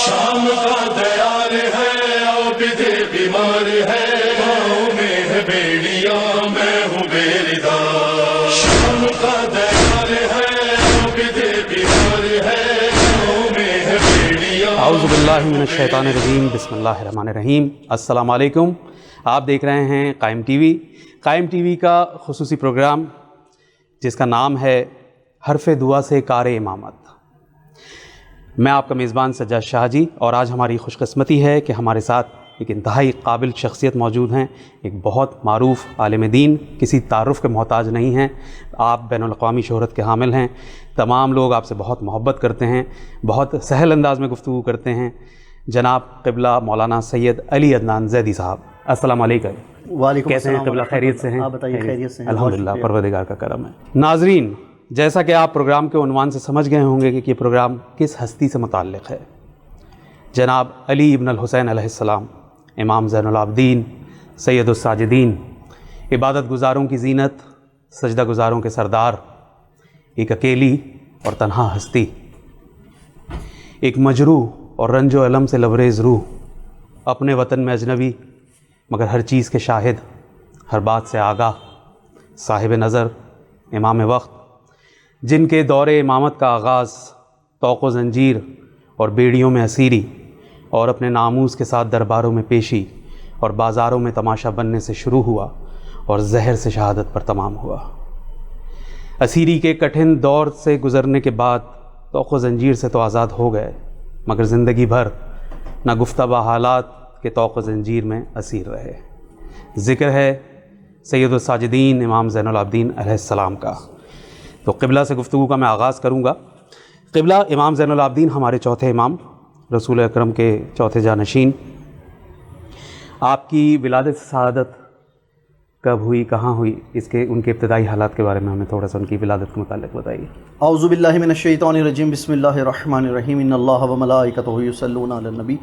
شام کا دیار ہے عابد بیمار ہے، پاؤں میں ہے بیڑیاں میں ہوں بیردار۔ شام کا دیار ہے عابد بیمار ہے، پاؤں میں ہے بیڑیاں۔ اعوذ باللہ من الشیطان الرجیم، بسم اللہ الرحمن الرحیم۔ السلام علیکم، آپ دیکھ رہے ہیں قائم ٹی وی۔ قائم ٹی وی کا خصوصی پروگرام جس کا نام ہے حرف دعا سے کار امامت۔ میں آپ کا میزبان سجاد شاہ جی، اور آج ہماری خوش قسمتی ہے کہ ہمارے ساتھ ایک انتہائی قابل شخصیت موجود ہیں، ایک بہت معروف عالم دین، کسی تعارف کے محتاج نہیں ہیں، آپ بین الاقوامی شہرت کے حامل ہیں، تمام لوگ آپ سے بہت محبت کرتے ہیں، بہت سہل انداز میں گفتگو کرتے ہیں، جناب قبلہ مولانا سید علی عدنان زیدی صاحب۔ السلام علیکم۔ وعلیکم کیسے ہیں السلام قبلہ؟ خیریت سے ہیں؟ آپ بتائیے، خیریت سے ہیں؟ الحمدللہ، پروردگار کا کرم ہے۔ ناظرین، جیسا کہ آپ پروگرام کے عنوان سے سمجھ گئے ہوں گے کہ یہ پروگرام کس ہستی سے متعلق ہے۔ جناب علی ابن الحسین علیہ السلام، امام زین العابدین، سید الساجدین، عبادت گزاروں کی زینت، سجدہ گزاروں کے سردار، ایک اکیلی اور تنہا ہستی، ایک مجروح اور رنج و الم سے لبریز روح، اپنے وطن میں اجنبی مگر ہر چیز کے شاہد، ہر بات سے آگاہ، صاحب نظر، امام وقت، جن کے دور امامت کا آغاز طوق و زنجیر اور بیڑیوں میں اسیری اور اپنے ناموس کے ساتھ درباروں میں پیشی اور بازاروں میں تماشا بننے سے شروع ہوا اور زہر سے شہادت پر تمام ہوا۔ اسیری کے کٹھن دور سے گزرنے کے بعد طوق و زنجیر سے تو آزاد ہو گئے، مگر زندگی بھر نہ گفتہ حالات کے طوق و زنجیر میں اسیر رہے۔ ذکر ہے سید الساجدین امام زین العابدین علیہ السلام کا۔ تو قبلہ سے گفتگو کا میں آغاز کروں گا۔ قبلہ، امام زین العابدین ہمارے چوتھے امام، رسول اکرم کے چوتھے جانشین۔ آپ کی ولادت سعادت کب ہوئی، کہاں ہوئی، ان کے ابتدائی حالات کے بارے میں ہمیں تھوڑا سا ان کی ولادت کے متعلق بتائیے۔ اعوذ باللہ من الشیطان الرجیم، بسم اللہ الرحمن الرحیم۔ ان اللہ وملائکتہ یصلون علی النبی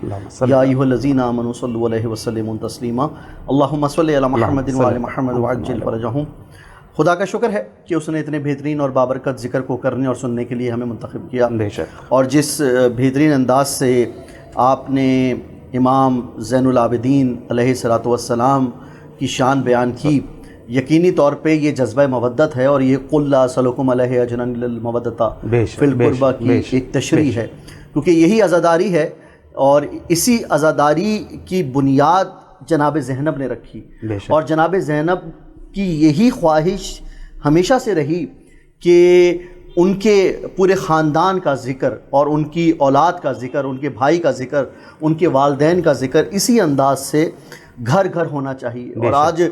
یا ایھا الذین آمنوا صلوا علیہ وسلموا تسلیما۔ اللہم صل علی محمد وعلی محمد وعجل فرجہم۔ خدا کا شکر ہے کہ اس نے اتنے بہترین اور بابرکت ذکر کو کرنے اور سننے کے لیے ہمیں منتخب کیا، بے شک۔ اور جس بہترین انداز سے آپ نے امام زین العابدین علیہ الصلوۃ والسلام کی شان بیان کی، یقینی طور پہ یہ جذبہ مودت ہے، اور یہ قل لا اسألکم علیہ اجرا الا المودۃ فی القربہ کی ایک تشریح ہے، کیونکہ یہی عزاداری ہے، اور اسی عزاداری کی بنیاد جناب زینب نے رکھی، اور جناب زینب کی یہی خواہش ہمیشہ سے رہی کہ ان کے پورے خاندان کا ذکر اور ان کی اولاد کا ذکر، ان کے بھائی کا ذکر، ان کے والدین کا ذکر اسی انداز سے گھر گھر ہونا چاہیے۔ اور آج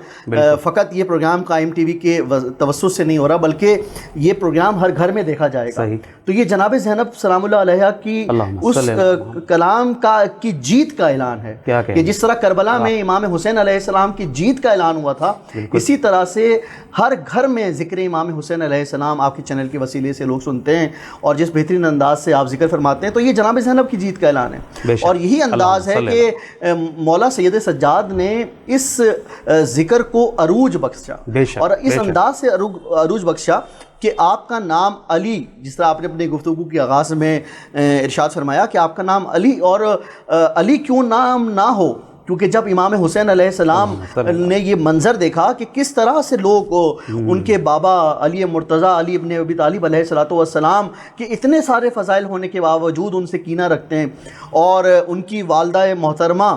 فقط یہ پروگرام قائم ٹی وی کے توسط سے نہیں ہو رہا، بلکہ یہ پروگرام ہر گھر میں دیکھا جائے گا۔ تو یہ جناب زینب سلام اللہ علیہ کی اس کلام کی جیت کا اعلان ہے کہ جس طرح کربلا میں امام حسین علیہ السلام کی جیت کا اعلان ہوا تھا، اسی طرح سے ہر گھر میں ذکر امام حسین علیہ السلام آپ کے چینل کے وسیلے سے لوگ سنتے ہیں، اور جس بہترین انداز سے آپ ذکر فرماتے ہیں، تو یہ جناب زینب کی جیت کا اعلان ہے۔ اور یہی انداز ہے کہ مولا سید سجاد نے اس ذکر کو عروج بخشا، اور اس انداز سے عروج بخشا کہ آپ کا نام علی، جس طرح آپ نے اپنی گفتگو کے آغاز میں ارشاد فرمایا کہ آپ کا نام علی، اور علی کیوں نام نہ ہو، کیونکہ جب امام حسین علیہ السلام نے یہ منظر دیکھا کہ کس طرح سے لوگ ان کے بابا علی مرتضیٰ علی ابن ابی طالب علیہ الصلوۃ والسلام کے اتنے سارے فضائل ہونے کے باوجود ان سے کینہ رکھتے ہیں، اور ان کی والدہ محترمہ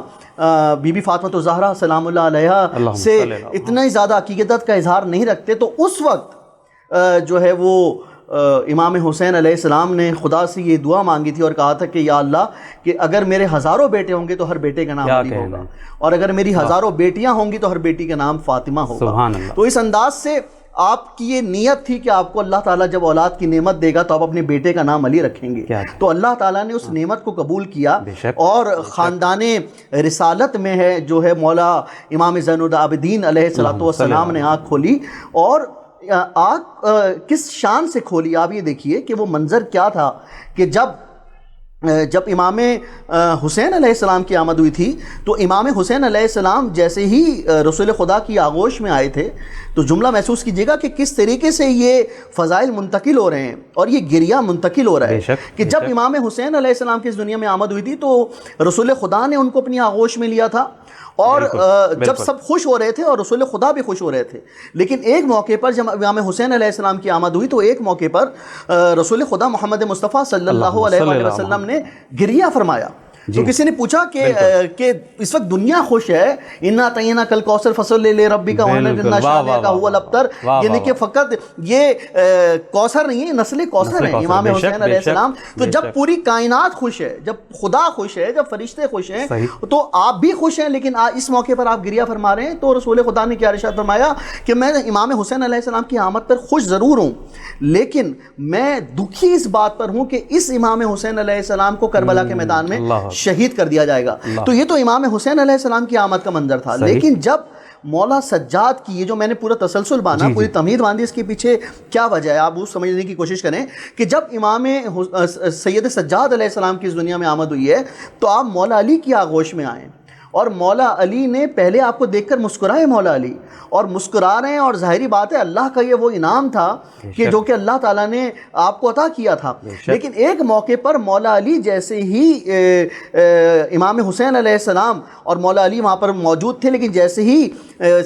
بی بی فاطمہ الزہرا سلام اللہ علیہ سے اتنا ہی زیادہ عقیدت کا اظہار نہیں رکھتے، تو اس وقت جو ہے وہ امام حسین علیہ السلام نے خدا سے یہ دعا مانگی تھی اور کہا تھا کہ یا اللہ، کہ اگر میرے ہزاروں بیٹے ہوں گے تو ہر بیٹے کا نام علی ہوگا، اور اگر میری ہزاروں بیٹیاں ہوں گی تو ہر بیٹی کا نام فاطمہ ہوگا۔ تو اس انداز سے آپ کی یہ نیت تھی کہ آپ کو اللہ تعالیٰ جب اولاد کی نعمت دے گا تو آپ اپنے بیٹے کا نام علی رکھیں گے، تو اللہ تعالیٰ نے اس نعمت کو قبول کیا، اور خاندان رسالت میں ہے جو ہے مولا امام زین العابدین علیہ الصلوۃ والسلام نے آنکھ کھولی، اور آنکھ کس شان سے کھولی، آپ یہ دیکھیے کہ وہ منظر کیا تھا کہ جب جب امام حسین علیہ السلام کی آمد ہوئی تھی تو امام حسین علیہ السلام جیسے ہی رسول خدا کی آغوش میں آئے تھے تو جملہ محسوس کیجیے گا کہ کس طریقے سے یہ فضائل منتقل ہو رہے ہیں اور یہ گریہ منتقل ہو رہا ہے کہ جب امام حسین علیہ السلام کی اس دنیا میں آمد ہوئی تھی تو رسول خدا نے ان کو اپنی آغوش میں لیا تھا اور جب سب خوش ہو رہے تھے اور رسول خدا بھی خوش ہو رہے تھے، لیکن ایک موقع پر جب امام حسین علیہ السلام کی آمد ہوئی تو ایک موقع پر رسول خدا محمد مصطفیٰ صلی اللہ علیہ وسلم نے گریہ فرمایا. تو کسی نے پوچھا کہ اس وقت دنیا خوش ہے، انا اعطیناک کل کوثر فصل لے ربک وانحر شانئک هو الابتر، یعنی کہ فقط یہ کوثر نہیں ہے، نسل کوثر ہے امام حسین علیہ السلام. تو جب پوری کائنات خوش ہے، جب خدا خوش ہے، جب فرشتے خوش ہیں تو آپ بھی خوش ہیں، لیکن اس موقع پر آپ گریہ فرما رہے ہیں. تو رسول خدا نے کیا ارشاد فرمایا کہ میں امام حسین علیہ السلام کی آمد پر خوش ضرور ہوں، لیکن میں دکھی اس بات پر ہوں کہ اس امام حسین علیہ السلام کو کربلا کے میدان میں شہید کر دیا جائے گا. تو یہ تو امام حسین علیہ السلام کی آمد کا منظر تھا. لیکن جب مولا سجاد کی، یہ جو میں نے پورا تسلسل بانا، پوری تمہید باندھی، اس کے پیچھے کیا وجہ ہے آپ وہ سمجھنے کی کوشش کریں کہ جب امام سید سجاد علیہ السلام کی اس دنیا میں آمد ہوئی ہے تو آپ مولا علی کی آغوش میں آئیں اور مولا علی نے پہلے آپ کو دیکھ کر مسکرائے، مولا علی اور مسکرا رہے ہیں، اور ظاہری بات ہے اللہ کا یہ وہ انعام تھا کہ جو کہ اللہ تعالیٰ نے آپ کو عطا کیا تھا. لیکن ایک موقع پر مولا علی جیسے ہی امام حسین علیہ السلام، اور مولا علی وہاں پر موجود تھے، لیکن جیسے ہی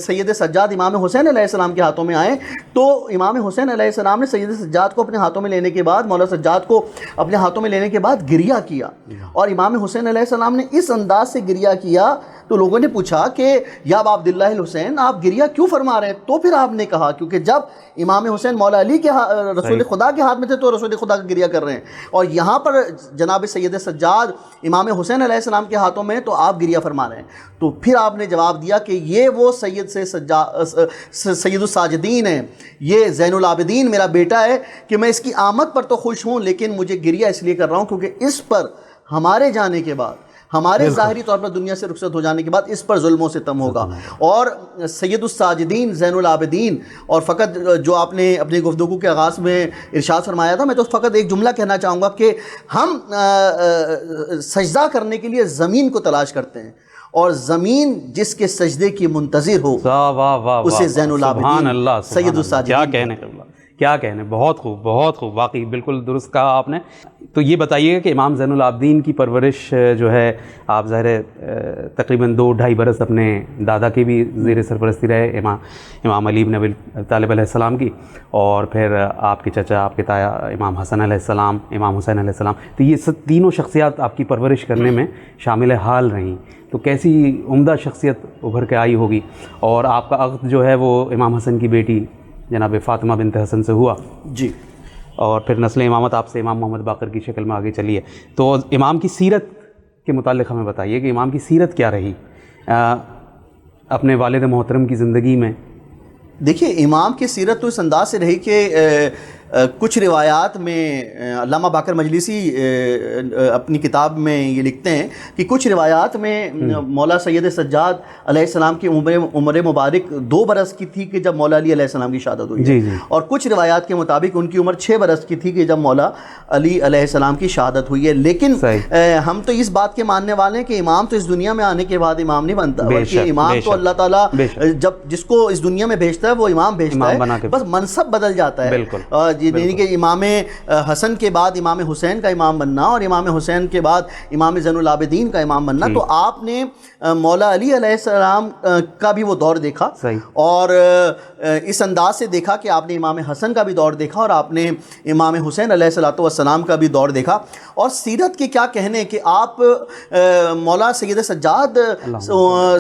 سید سجاد امام حسین علیہ السلام کے ہاتھوں میں آئے تو امام حسین علیہ السلام نے سید سجاد کو اپنے ہاتھوں میں لینے کے بعد، مولا سجاد کو اپنے ہاتھوں میں لینے کے بعد گریہ کیا. اور امام حسین علیہ السلام نے اس انداز سے گریہ کیا تو لوگوں نے پوچھا کہ یا ابا عبداللہ الحسین آپ گریہ کیوں فرما رہے ہیں؟ تو پھر آپ نے کہا کیونکہ جب امام حسین مولا علی کے رسول خدا کے ہاتھ میں تھے تو رسول خدا کا گریہ کر رہے ہیں، اور یہاں پر جناب سید سجاد امام حسین علیہ السلام کے ہاتھوں میں تو آپ گریہ فرما رہے ہیں. تو پھر آپ نے جواب دیا کہ یہ وہ سید الساجدین ہیں، یہ زین العابدین میرا بیٹا ہے کہ میں اس کی آمد پر تو خوش ہوں، لیکن مجھے گریہ اس لیے کر رہا ہوں کیونکہ اس پر ہمارے جانے کے بعد، ہمارے ظاہری طور پر دنیا سے رخصت ہو جانے کے بعد اس پر ظلم و ستم ہوگا. اور سید الساجدین زین العابدین، اور فقط جو آپ نے اپنی گفتگو کے آغاز میں ارشاد فرمایا تھا، میں تو فقط ایک جملہ کہنا چاہوں گا کہ ہم سجدہ کرنے کے لیے زمین کو تلاش کرتے ہیں، اور زمین جس کے سجدے کی منتظر ہو اسے زین العابدین سید الساجدین. کیا کہنے، بہت خوب، بہت خوب، واقعی بالکل درست کہا آپ نے. تو یہ بتائیے گا کہ امام زین العابدین کی پرورش جو ہے، آپ ظاہر تقریباً 2-2.5 برس اپنے دادا کے بھی زیر سرپرستی رہے، امام علی بن ابی طالب علیہ السلام کی، اور پھر آپ کے چچا، آپ کے تایا امام حسن علیہ السلام، امام حسین علیہ السلام. تو یہ سب تینوں شخصیات آپ کی پرورش کرنے میں شامل حال رہیں. تو کیسی عمدہ شخصیت ابھر کے آئی ہوگی. اور آپ کا عقد جو ہے وہ امام حسن کی بیٹی جناب فاطمہ بنت حسن سے ہوا جی، اور پھر نسل امامت آپ سے امام محمد باقر کی شکل میں آگے چلی ہے. تو امام کی سیرت کے متعلق ہمیں بتائیے کہ امام کی سیرت کیا رہی اپنے والد محترم کی زندگی میں. دیکھیے امام کی سیرت تو اس انداز سے رہی کہ کچھ روایات میں علامہ باقر مجلسی اپنی کتاب میں یہ لکھتے ہیں کہ کچھ روایات میں مولا سید سجاد علیہ السلام کی عمر مبارک 2 برس کی تھی کہ جب مولا علی علیہ السلام کی شہادت ہوئی ہے، اور کچھ روایات کے مطابق ان کی عمر 6 برس کی تھی کہ جب مولا علی علیہ السلام کی شہادت ہوئی ہے. لیکن ہم تو اس بات کے ماننے والے ہیں کہ امام تو اس دنیا میں آنے کے بعد امام نہیں بنتا، بلکہ امام تو اللہ تعالیٰ جب جس کو اس دنیا میں بھیجتا ہے وہ امام بھیجتا ہے، بس منصب بدل جاتا ہے. یعنی کہ امام حسن کے بعد امام حسین کا امام بننا اور امام حسین کے بعد امام زین العابدین کا امام بننا. تو آپ نے مولا علی علیہ السلام کا بھی وہ دور دیکھا، اور اس انداز سے دیکھا کہ آپ نے امام حسن کا بھی دور دیکھا اور آپ نے امام حسین علیہ السلام کا بھی دور دیکھا. اور سیرت کے کیا کہنے کہ آپ مولا سید سجاد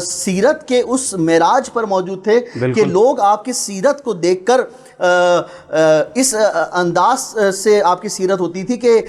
سیرت کے اس معراج پر موجود تھے کہ لوگ آپ کی سیرت کو دیکھ کر اس انداز سے آپ کی سیرت ہوتی تھی کہ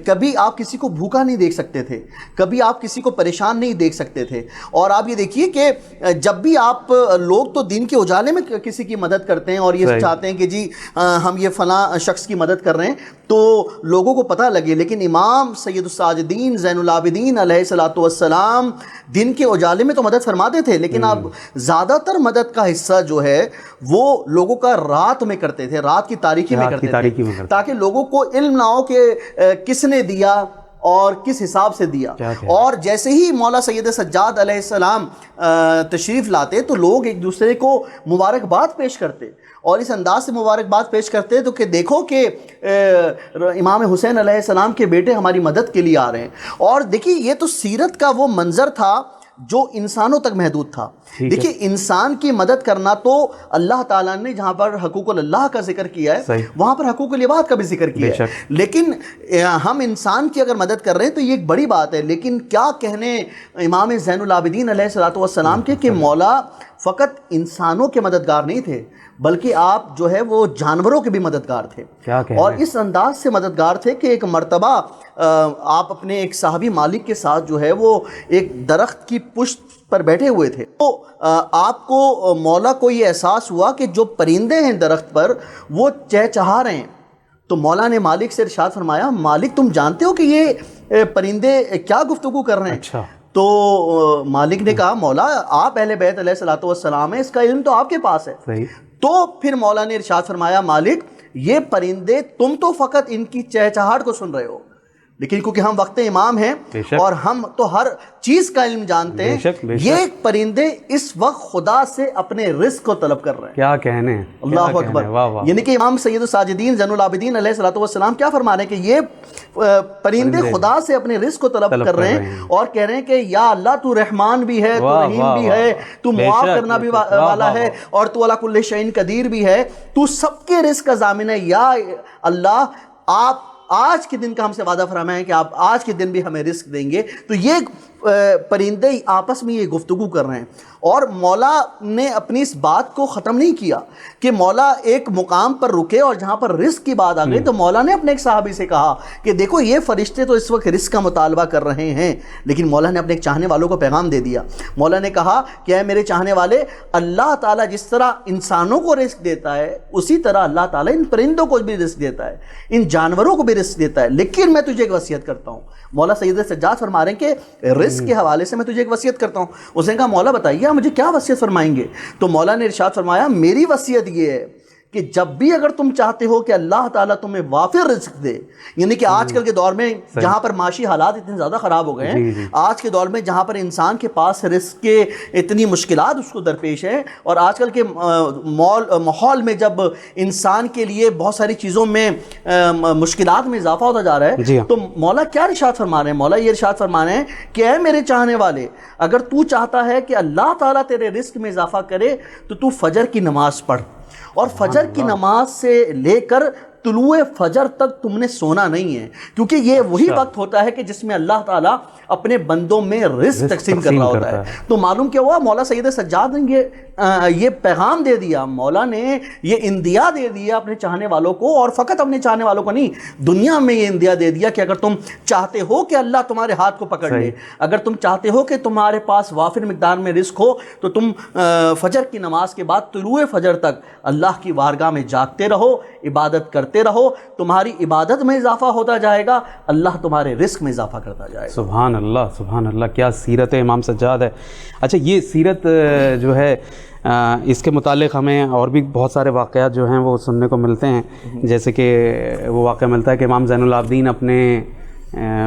کبھی آپ کسی کو بھوکا نہیں دیکھ سکتے تھے، کبھی آپ کسی کو پریشان نہیں دیکھ سکتے تھے. اور آپ یہ دیکھیے کہ جب بھی آپ لوگ تو دین کے اجالے میں کسی کی مدد کرتے ہیں اور یہ چاہتے ہیں کہ جی ہم یہ فلاں شخص کی مدد کر رہے ہیں تو لوگوں کو پتہ لگے، لیکن امام سید الساجدین زین العابدین علیہ السلام دن کے اجالے میں تو مدد فرماتے تھے، لیکن آپ زیادہ تر مدد کا حصہ جو ہے وہ لوگوں کا رات میں کرتے تھے، رات کی تاریکی میں کرتے تھے، تاکہ لوگوں کو علم نہ ہو کہ کس نے دیا اور کس حساب سے دیا. اور جیسے ہی مولا سید سجاد علیہ السلام تشریف لاتے تو لوگ ایک دوسرے کو مبارکباد پیش کرتے, اور اس انداز سے مبارکباد پیش کرتے تو کہ دیکھو کہ امام حسین علیہ السلام کے بیٹے ہماری مدد کے لیے آ رہے ہیں. اور دیکھیے یہ تو سیرت کا وہ منظر تھا جو انسانوں تک محدود تھا. دیکھیے انسان کی مدد کرنا تو اللہ تعالیٰ نے جہاں پر حقوق اللہ کا ذکر کیا ہے وہاں پر حقوق العباد کا بھی ذکر کیا ہے, لیکن ہم انسان کی اگر مدد کر رہے ہیں تو یہ ایک بڑی بات ہے. لیکن کیا کہنے امام زین العابدین علیہ السلام کے کہ مولا فقط انسانوں کے مددگار نہیں تھے بلکہ آپ جو ہے وہ جانوروں کے بھی مددگار تھے, اور اس انداز سے مددگار تھے کہ ایک مرتبہ آپ اپنے ایک صحابی مالک کے ساتھ جو ہے وہ ایک درخت کی پشت پر بیٹھے ہوئے تھے, تو آپ کو مولا کو یہ احساس ہوا کہ جو پرندے ہیں درخت پر وہ چہچہا رہے ہیں. تو مولا نے مالک سے ارشاد فرمایا, مالک تم جانتے ہو کہ یہ پرندے کیا گفتگو کر رہے ہیں؟ اچھا. تو مالک نے کہا مولا آپ اہل بیت علیہ السلام ہیں, اس کا علم تو آپ کے پاس ہے. صحیح. تو پھر مولا نے ارشاد فرمایا مالک یہ پرندے تم تو فقط ان کی چہچہاہٹ کو سن رہے ہو, لیکن کیونکہ ہم وقت امام ہیں اور ہم تو ہر چیز کا علم جانتے ہیں, یہ پرندے اس وقت خدا سے اپنے رزق کو طلب کر رہے ہیں. کیا کہنے, اللہ اکبر. یعنی کہ امام سید الساجدین زین العابدین علیہ السلام کیا فرما رہے ہیں کہ یہ پرندے خدا سے اپنے رزق کو طلب کر رہے ہیں اور کہہ رہے ہیں کہ یا اللہ تو رحمان بھی ہے, تو رحیم بھی ہے, تو معاف کرنا بھی والا ہے, اور تو علی کل شیء قدیر بھی ہے, تو سب کے رزق کا ضامن ہے. یا اللہ آپ آج کے دن کا ہم سے وعدہ فرمائے ہیں کہ آپ آج کے دن بھی ہمیں رزق دیں گے. تو یہ پرندے آپس میں یہ گفتگو کر رہے ہیں, اور مولا نے اپنی اس بات کو ختم نہیں کیا کہ مولا ایک مقام پر رکے اور جہاں پر رزق کی بات آ گئی تو مولا نے اپنے ایک صحابی سے کہا کہ دیکھو یہ فرشتے تو اس وقت رزق کا مطالبہ کر رہے ہیں, لیکن مولا نے اپنے ایک چاہنے والوں کو پیغام دے دیا. مولا نے کہا کہ اے میرے چاہنے والے, اللہ تعالیٰ جس طرح انسانوں کو رزق دیتا ہے اسی طرح اللہ تعالیٰ ان پرندوں کو بھی رزق دیتا ہے, ان جانوروں کو بھی رزق دیتا ہے, لیکن میں تجھے ایک وصیت کرتا ہوں. مولا سید سجاد فرما رہے ہیں کہ رزق کے حوالے سے میں تجھے ایک وصیت کرتا ہوں. اس نے کہا مولا بتائیے مجھے کیا وصیت فرمائیں گے؟ تو مولا نے ارشاد فرمایا میری وصیت یہ ہے کہ جب بھی اگر تم چاہتے ہو کہ اللہ تعالیٰ تمہیں وافر رزق دے, یعنی کہ آج کل کے دور میں جہاں پر معاشی حالات اتنے زیادہ خراب ہو گئے ہیں, آج کے دور میں جہاں پر انسان کے پاس رزق کے اتنی مشکلات اس کو درپیش ہے, اور آج کل کے ماحول میں جب انسان کے لیے بہت ساری چیزوں میں مشکلات میں اضافہ ہوتا جا رہا ہے, تو مولا کیا ارشاد فرما رہے ہیں؟ مولا یہ ارشاد فرما رہے ہیں کہ اے میرے چاہنے والے, اگر تو چاہتا ہے کہ اللہ تعالیٰ تیرے رزق میں اضافہ کرے تو فجر کی نماز پڑھ, اور فجر کی نماز سے لے کر طلوع فجر تک تم نے سونا نہیں ہے, کیونکہ یہ وہی وقت ہوتا ہے کہ جس میں اللہ تعالیٰ اپنے بندوں میں رزق تقسیم کر رہا ہوتا ہے. تو معلوم کیا ہوا, مولا سید سجاد نے یہ پیغام دے دیا, مولا نے یہ اندیا دے دیا اپنے چاہنے والوں کو, اور فقط اپنے چاہنے والوں کو نہیں, دنیا میں یہ اندیا دے دیا کہ اگر تم چاہتے ہو کہ اللہ تمہارے ہاتھ کو پکڑ لے, اگر تم چاہتے ہو کہ تمہارے پاس وافر مقدار میں رزق ہو, تو تم فجر کی نماز کے بعد طلوع فجر تک اللہ کی بارگاہ میں جاگتے رہو, عبادت کرتے رہو, تمہاری عبادت میں اضافہ ہوتا جائے گا, اللہ تمہارے رزق میں اضافہ کرتا جائے گا. سبحان اللہ, سبحان اللہ, کیا سیرت امام سجاد ہے. اچھا, یہ سیرت جو ہے اس کے متعلق ہمیں اور بھی بہت سارے واقعات جو ہیں وہ سننے کو ملتے ہیں, جیسے کہ وہ واقعہ ملتا ہے کہ امام زین العابدین اپنے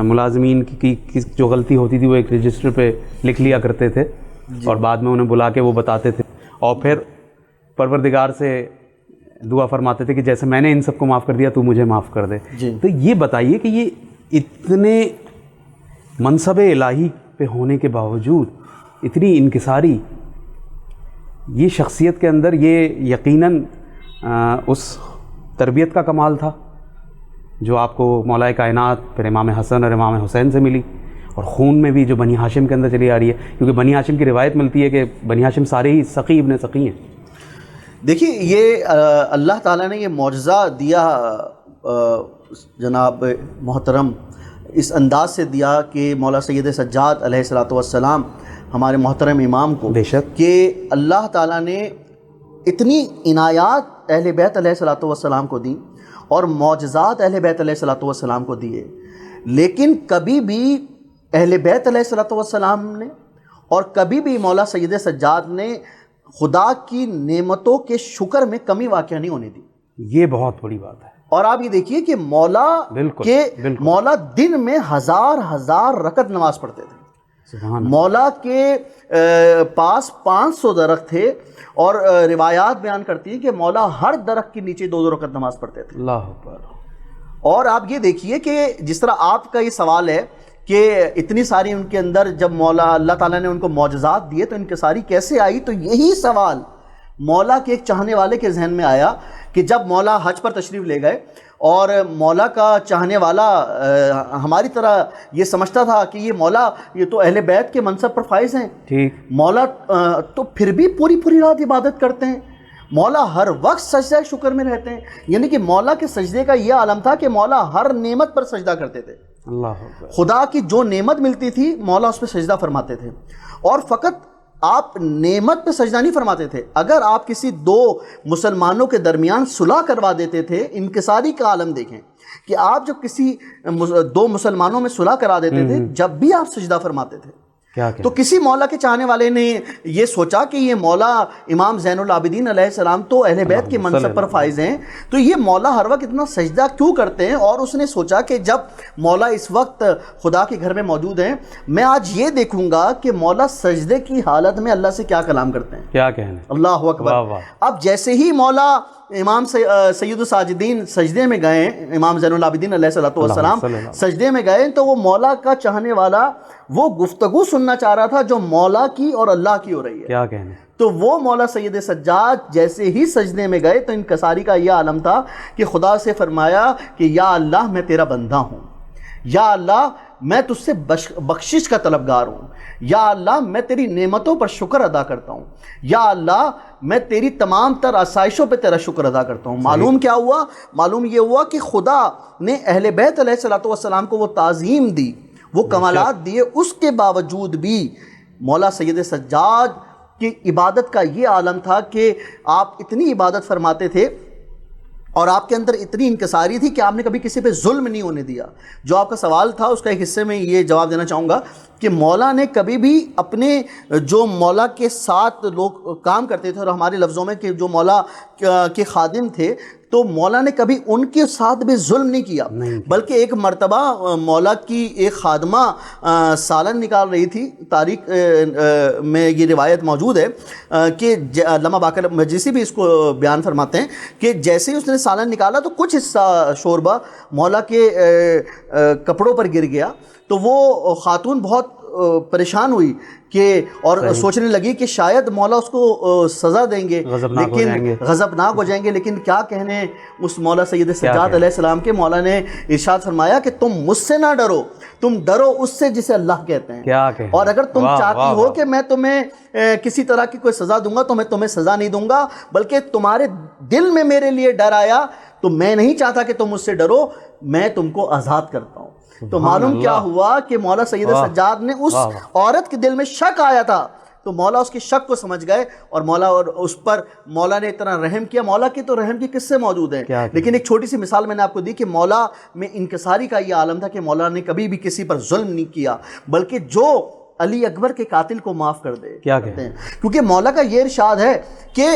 ملازمین کی جو غلطی ہوتی تھی وہ ایک رجسٹر پہ لکھ لیا کرتے تھے, اور بعد میں انہیں بلا کے وہ بتاتے تھے, اور پھر پروردگار سے دعا فرماتے تھے کہ جیسے میں نے ان سب کو معاف کر دیا تو مجھے معاف کر دے. تو یہ بتائیے کہ یہ اتنے منصب الہی پہ ہونے کے باوجود اتنی انکساری, یہ شخصیت کے اندر یہ یقیناً اس تربیت کا کمال تھا جو آپ کو مولا کائنات پھر امام حسن اور امام حسین سے ملی, اور خون میں بھی جو بنی ہاشم کے اندر چلی آ رہی ہے, کیونکہ بنی ہاشم کی روایت ملتی ہے کہ بنی ہاشم سارے ہی سقی ابن سقی ہیں. دیکھیے یہ اللہ تعالیٰ نے یہ معجزہ دیا جناب محترم اس انداز سے دیا کہ مولا سید سجاد علیہ السلام ہمارے محترم امام کو, بے شک, کہ اللہ تعالیٰ نے اتنی عنایات اہل بیت علیہ السلام کو دیں اور معجزات اہل بیت علیہ السلام کو دیے, لیکن کبھی بھی اہل بیت علیہ السلام نے اور کبھی بھی مولا سید سجاد نے خدا کی نعمتوں کے شکر میں کمی واقع نہیں ہونے دی. یہ بہت بڑی بات ہے. اور آپ یہ دیکھیے کہ مولا مولا دن میں ہزار رکعت نماز پڑھتے تھے. مولا کے پاس 500 درخت تھے اور روایات بیان کرتی ہیں کہ مولا ہر درخت کے نیچے 2 رکعت نماز پڑھتے تھے. اللہ اکبر. اور آپ یہ دیکھیے کہ جس طرح آپ کا یہ سوال ہے کہ اتنی ساری ان کے اندر جب مولا اللہ تعالیٰ نے ان کو معجزات دیے تو انکساری کیسے آئی, تو یہی سوال مولا کے ایک چاہنے والے کے ذہن میں آیا کہ جب مولا حج پر تشریف لے گئے اور مولا کا چاہنے والا ہماری طرح یہ سمجھتا تھا کہ یہ مولا یہ تو اہل بیت کے منصب پر فائز ہیں, مولا تو پھر بھی پوری رات عبادت کرتے ہیں, مولا ہر وقت سجدہ شکر میں رہتے ہیں. یعنی کہ مولا کے سجدے کا یہ عالم تھا کہ مولا ہر نعمت پر سجدہ کرتے تھے. خدا کی جو نعمت ملتی تھی مولا اس پہ سجدہ فرماتے تھے. اور فقط آپ نعمت پہ سجدہ نہیں فرماتے تھے, اگر آپ کسی 2 مسلمانوں کے درمیان صلح کروا دیتے تھے, انکساری کا عالم دیکھیں کہ آپ جب کسی 2 مسلمانوں میں صلح کرا دیتے تھے جب بھی آپ سجدہ فرماتے تھے. تو کسی مولا کے چاہنے والے نے یہ سوچا کہ یہ مولا امام زین العابدین علیہ السلام تو اہل بیت کے منصب پر فائز ہیں, تو یہ مولا ہر وقت اتنا سجدہ کیوں کرتے ہیں. اور اس نے سوچا کہ جب مولا اس وقت خدا کے گھر میں موجود ہیں, میں آج یہ دیکھوں گا کہ مولا سجدے کی حالت میں اللہ سے کیا کلام کرتے ہیں, کیا کہنے. اللہ اکبر. اب جیسے ہی مولا امام سید الساجدین سجدے میں گئے, امام زین العابدین علیہ السلام سجدے میں گئے, تو وہ مولا کا چاہنے والا وہ گفتگو سننا چاہ رہا تھا جو مولا کی اور اللہ کی ہو رہی ہے. کیا کہنے. تو وہ مولا سید سجاد جیسے ہی سجدے میں گئے تو انکساری کا یہ عالم تھا کہ خدا سے فرمایا کہ یا اللہ میں تیرا بندہ ہوں, یا اللہ میں تجھ سے بخشش کا طلبگار ہوں, یا اللہ میں تیری نعمتوں پر شکر ادا کرتا ہوں, یا اللہ میں تیری تمام تر آسائشوں پہ تیرا شکر ادا کرتا ہوں. معلوم کیا ہوا؟ معلوم یہ ہوا کہ خدا نے اہل بیت علیہ السلام کو وہ تعظیم دی, وہ کمالات دیے, اس کے باوجود بھی مولا سید سجاد کی عبادت کا یہ عالم تھا کہ آپ اتنی عبادت فرماتے تھے اور آپ کے اندر اتنی انکساری تھی کہ آپ نے کبھی کسی پہ ظلم نہیں ہونے دیا. جو آپ کا سوال تھا اس کا ایک حصے میں یہ جواب دینا چاہوں گا کہ مولا نے کبھی بھی اپنے جو مولا کے ساتھ لوگ کام کرتے تھے, اور ہمارے لفظوں میں کہ جو مولا کے خادم تھے, تو مولا نے کبھی ان کے ساتھ بھی ظلم نہیں کیا, بلکہ ایک مرتبہ مولا کی ایک خادمہ سالن نکال رہی تھی. تاریخ میں یہ روایت موجود ہے کہ علامہ باقر مجلسی بھی اس کو بیان فرماتے ہیں کہ جیسے ہی اس نے سالن نکالا تو کچھ حصہ شوربہ مولا کے کپڑوں پر گر گیا, تو وہ خاتون بہت پریشان ہوئی کہ اور سوچنے لگی کہ شاید مولا اس کو سزا دیں گے, لیکن غضبناک ہو جائیں گے. لیکن کیا کہنے اس مولا سید سجاد علیہ السلام کے. مولا نے ارشاد فرمایا کہ تم مجھ سے نہ ڈرو, تم ڈرو اس سے جسے اللہ کہتے ہیں. اور اگر تم چاہتی ہو کہ میں تمہیں کسی طرح کی کوئی سزا دوں گا تو میں تمہیں سزا نہیں دوں گا, بلکہ تمہارے دل میں میرے لیے ڈر آیا تو میں نہیں چاہتا کہ تم مجھ سے ڈرو, میں تم کو آزاد کرتا ہوں. تو معلوم کیا ہوا کہ مولا سید سجاد نے اس عورت کے دل میں شک آیا تھا, تو مولا اس کے شک کو سمجھ گئے اور مولا اور اس پر مولا نے اتنا رحم کیا. مولا کی تو رحم کی قصے موجود ہیں, لیکن ایک چھوٹی سی مثال میں نے آپ کو دی کہ مولا میں انکساری کا یہ عالم تھا کہ مولا نے کبھی بھی کسی پر ظلم نہیں کیا, بلکہ جو علی اکبر کے قاتل کو معاف کر دے. کیا کہتے ہیں؟ کیونکہ مولا کا یہ ارشاد ہے کہ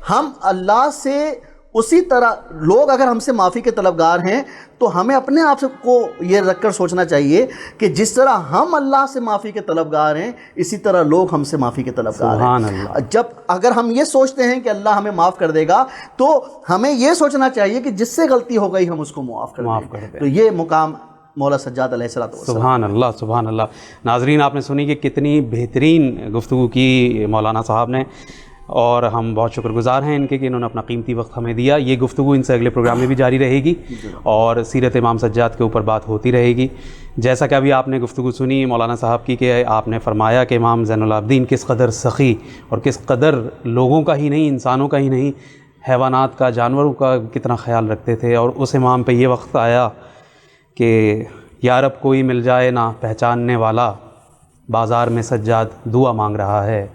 ہم اللہ سے اسی طرح, لوگ اگر ہم سے معافی کے طلبگار ہیں تو ہمیں اپنے آپ کو یہ رکھ کر سوچنا چاہیے کہ جس طرح ہم اللہ سے معافی کے طلبگار ہیں اسی طرح لوگ ہم سے معافی کے طلبگار ہیں. جب اگر ہم یہ سوچتے ہیں کہ اللہ ہمیں معاف کر دے گا تو ہمیں یہ سوچنا چاہیے کہ جس سے غلطی ہو گئی ہم اس کو معاف کر دیں. تو یہ مقام مولا سجاد علیہ السلام. سبحان اللہ سبحان اللہ. ناظرین آپ نے سنی کہ کتنی بہترین گفتگو کی مولانا صاحب نے, اور ہم بہت شکر گزار ہیں ان کے کہ انہوں نے اپنا قیمتی وقت ہمیں دیا. یہ گفتگو ان سے اگلے پروگرام میں بھی جاری رہے گی اور سیرت امام سجاد کے اوپر بات ہوتی رہے گی. جیسا کہ ابھی آپ نے گفتگو سنی مولانا صاحب کی کہ آپ نے فرمایا کہ امام زین العابدین کس قدر سخی اور کس قدر لوگوں کا ہی نہیں, انسانوں کا ہی نہیں, حیوانات کا, جانوروں کا کتنا خیال رکھتے تھے. اور اس امام پہ یہ وقت آیا کہ یا رب کوئی مل جائے نہ پہچاننے والا, بازار میں سجاد دعا مانگ رہا ہے,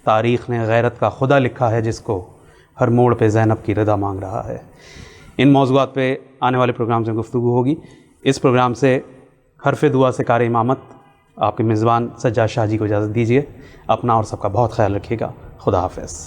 تاریخ نے غیرت کا خدا لکھا ہے جس کو, ہر موڑ پہ زینب کی رضا مانگ رہا ہے. ان موضوعات پہ آنے والے پروگرام سے گفتگو ہوگی. اس پروگرام سے حرف دعا سے کار امامت آپ کے میزبان سجاد شاہ جی کو اجازت دیجیے. اپنا اور سب کا بہت خیال رکھیے گا. خدا حافظ.